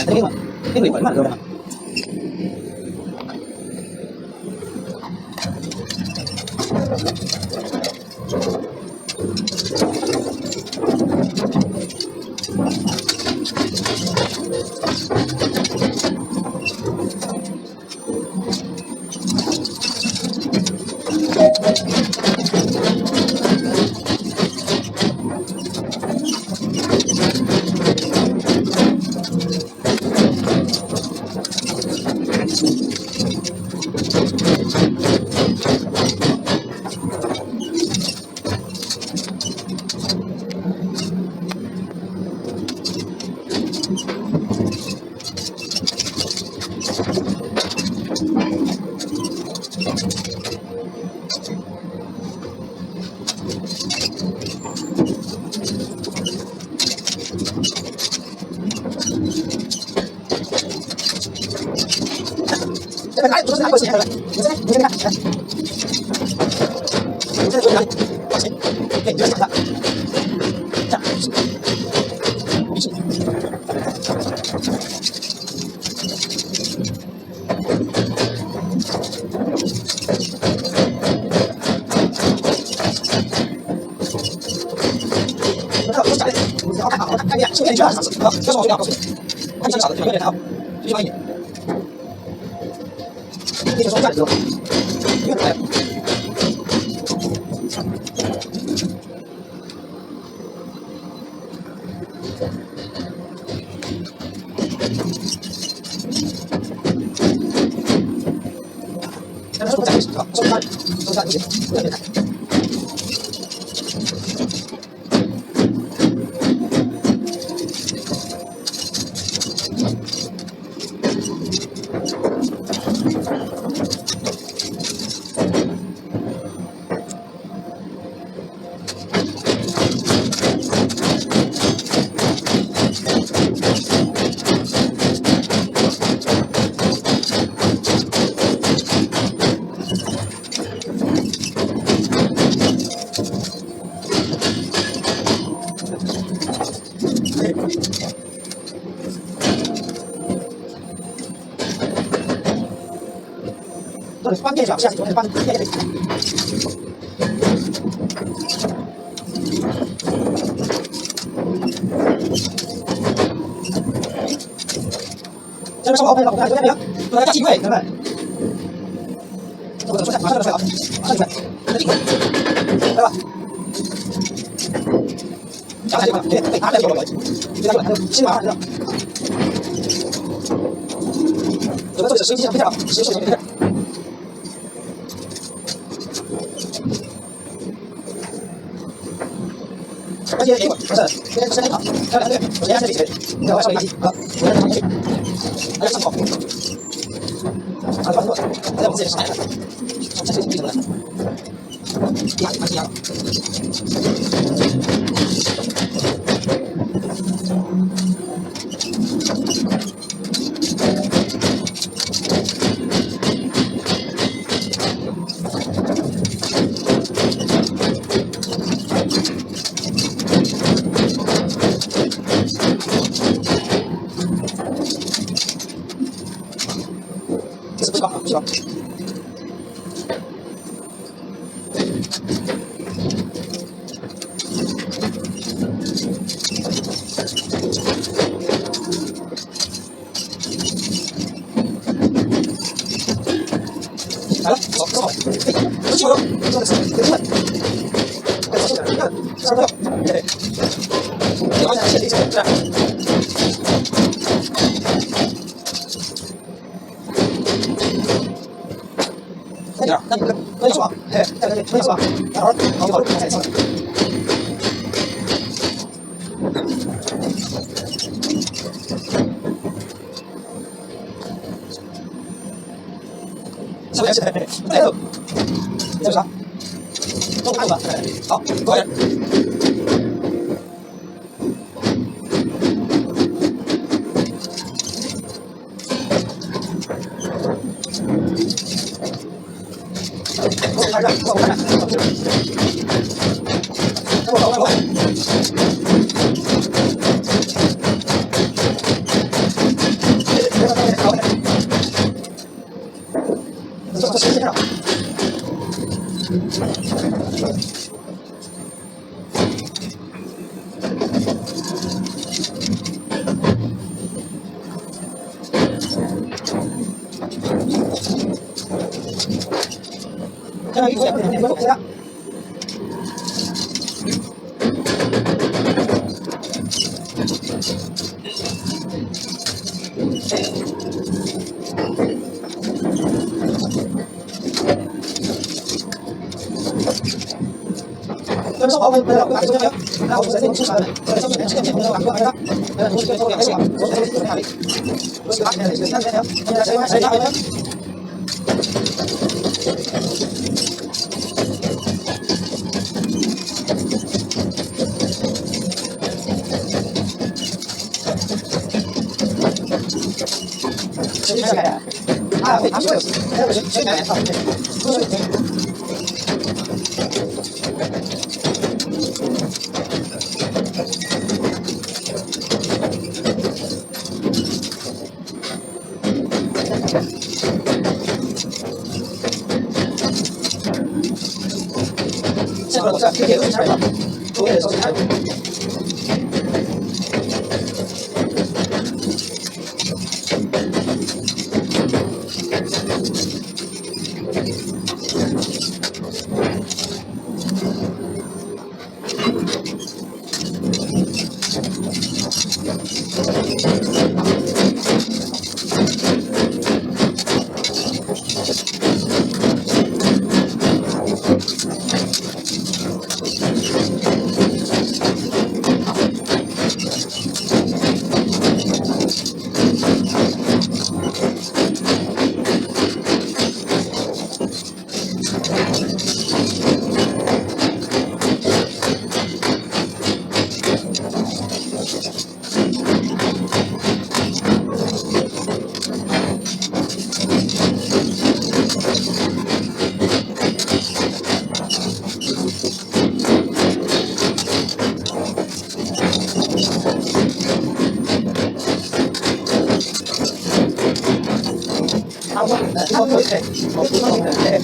cái mà cái người mà rồi mà这边来，不是拿过去，来，你这边，你这边看，来，你这边哪里？往前，对，你这边打它，这样，没事。看我假的，你好看啊，好看，看一眼，顺便你去哪尝试啊？这是我最好告诉你，我看你想傻的，有点好，继续慢一点。你就说价值了，因为来。但是说价值是吧？说价值不行，不能变态。翻面是吧？下去我给翻面也可以。这边稍微 OK 了，我们看这边没有，我来加机位，对不对？我怎么出来？马上就出来了，马上就出来，这定位，对吧？讲太久了，对，他这有，对，他有，新马上知道。有的这里是实际上非常好，实际上非常。关键给我，不是，先身体好，漂亮对，我先压这里起来，然后稍微压低，好，我让它上去，还要上好，上去往后，再往自己上来，上这里怎么来？压，还是压了。这是不是高？不是高。来了，走，走好，哎，不是气球，这个是给出来，哎，小心点，你看，上不了，对，你往下先立起来，这样。快点，那你可以说，哎，再来，可以说，然后好，好，再上来。是不是？再走，这是啥？都看吧，好，多点。看着，我看着，我。这样一个点关注一下。跟生活跟那个打球没有，然后在这种出场的，在上面实践没有打过，没有，同时跟后面没有，我们这个哪里？我是打现在这个三没有，现在谁打没有？谁来改？啊，对，他们还有谁改？啊，都是。现在我这铁路是哪里？中间的手机台。好，我对，我对。